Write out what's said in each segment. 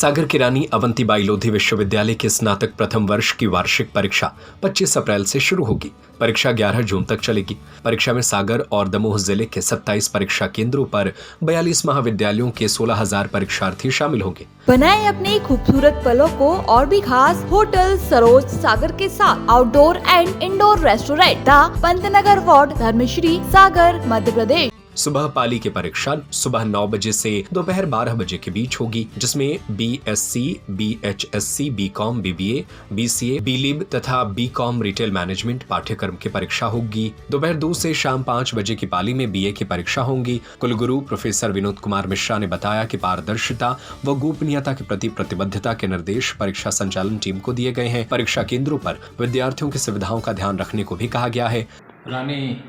सागर की रानी अवंतीबाई लोधी विश्वविद्यालय के स्नातक प्रथम वर्ष की वार्षिक परीक्षा 25 अप्रैल से शुरू होगी। परीक्षा 11 जून तक चलेगी। परीक्षा में सागर और दमोह जिले के 27 परीक्षा केंद्रों पर 42 महाविद्यालयों के 16,000 परीक्षार्थी शामिल होंगे। बनाएं अपने खूबसूरत पलों को और भी खास होटल सरोज सागर के साथ outdoor and indoor restaurant the Pantnagar ward Dharmashree Sagar Madhya Pradesh. सुबह पाली की परीक्षा सुबह 9 बजे से दोपहर 12 बजे के बीच होगी, जिसमें BSc, BHSC, BCom, BBA, BCA, BLib तथा BCom रिटेल मैनेजमेंट पाठ्यक्रम की परीक्षा होगी। दोपहर 2 से शाम 5 बजे की पाली में BA की परीक्षा होंगी। कुलगुरु प्रोफेसर विनोद कुमार मिश्रा ने बताया कि पारदर्शिता व गोपनीयता के प्रति प्रतिबद्धता के निर्देश परीक्षा संचालन टीम को दिए गए हैं। परीक्षा केंद्रों पर विद्यार्थियों की सुविधाओं का ध्यान रखने को भी कहा गया है। रानी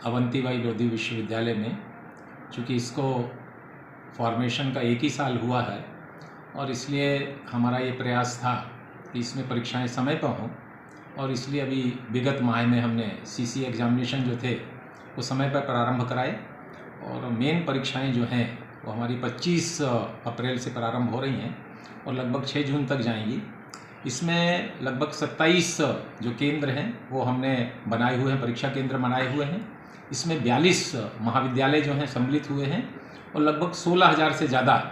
अवंतीबाई लोधी विश्वविद्यालय में चूँकि इसको फॉर्मेशन का 1 ही साल हुआ है और इसलिए हमारा ये प्रयास था कि इसमें परीक्षाएं समय पर हों, और इसलिए अभी विगत माह में हमने CC एग्जामिनेशन जो थे वो समय पर प्रारंभ कराए और मेन परीक्षाएं जो हैं वो हमारी 25 अप्रैल से प्रारंभ हो रही हैं और लगभग 6 जून तक जाएंगी। इसमें लगभग 27 जो केंद्र हैं वो हमने बनाए हुए हैं, परीक्षा केंद्र बनाए हुए हैं। इसमें 42 महाविद्यालय जो हैं सम्मिलित हुए हैं और लगभग 16,000 से ज़्यादा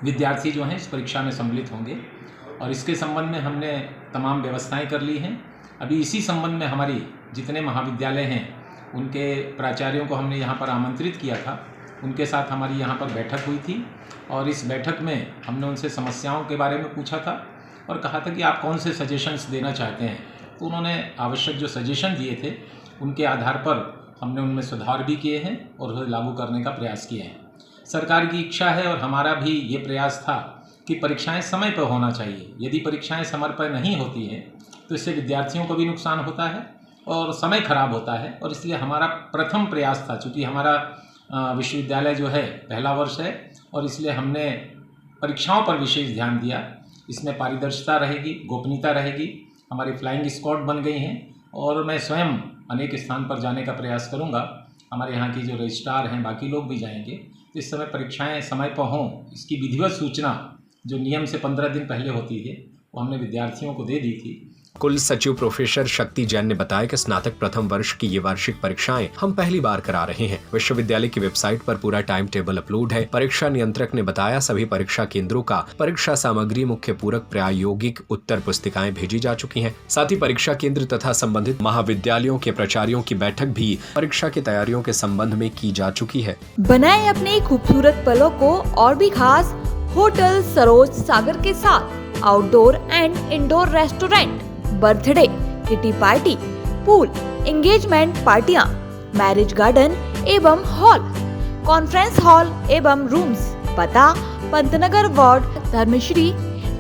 विद्यार्थी जो हैं इस परीक्षा में सम्मिलित होंगे, और इसके संबंध में हमने तमाम व्यवस्थाएं कर ली हैं। अभी इसी संबंध में हमारी जितने महाविद्यालय हैं उनके प्राचार्यों को हमने यहाँ पर आमंत्रित किया था, उनके साथ हमारी यहाँ पर बैठक हुई थी और इस बैठक में हमने उनसे समस्याओं के बारे में पूछा था और कहा था कि आप कौन से सजेशंस देना चाहते हैं। तो उन्होंने आवश्यक जो सजेशन दिए थे उनके आधार पर हमने उनमें सुधार भी किए हैं और उसे लागू करने का प्रयास किए हैं। सरकार की इच्छा है और हमारा भी ये प्रयास था कि परीक्षाएं समय पर होना चाहिए। यदि परीक्षाएं समय पर नहीं होती हैं तो इससे विद्यार्थियों को भी नुकसान होता है और समय खराब होता है, और इसलिए हमारा प्रथम प्रयास था, चूँकि हमारा विश्वविद्यालय जो है पहला वर्ष है और इसलिए हमने परीक्षाओं पर विशेष ध्यान दिया। इसमें पारदर्शिता रहेगी, गोपनीयता रहेगी। हमारी फ्लाइंग स्क्वाड बन गई हैं और मैं स्वयं अनेक स्थान पर जाने का प्रयास करूंगा। हमारे यहाँ की जो रजिस्ट्रार हैं बाकी लोग भी जाएंगे। तो इस समय परीक्षाएं समय पर हों, इसकी विधिवत सूचना जो नियम से 15 दिन पहले होती है वो हमने विद्यार्थियों को दे दी थी। कुल सचिव प्रोफेसर शक्ति जैन ने बताया कि स्नातक प्रथम वर्ष की ये वार्षिक परीक्षाएं हम पहली बार करा रहे हैं। विश्वविद्यालय की वेबसाइट पर पूरा टाइम टेबल अपलोड है। परीक्षा नियंत्रक ने बताया सभी परीक्षा केंद्रों का परीक्षा सामग्री, मुख्य पूरक, प्रायोगिक उत्तर पुस्तिकाएं भेजी जा चुकी हैं। साथ ही परीक्षा केंद्र तथा संबंधित महाविद्यालयों के प्राचार्यों की बैठक भी परीक्षा की तैयारियों के संबंध में की जा चुकी है। बनाएं अपने खूबसूरत पलों को और भी खास होटल सरोज सागर के साथ outdoor and indoor restaurant, birthday, kitty party, pool, engagement पार्टियां, मैरिज गार्डन एवं हॉल, कॉन्फ्रेंस हॉल एवं रूम्स। पता पंतनगर वार्ड धर्मश्री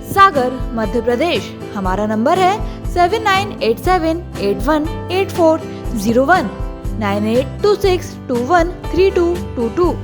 सागर मध्य प्रदेश। हमारा नंबर है 7987818401 9826213222।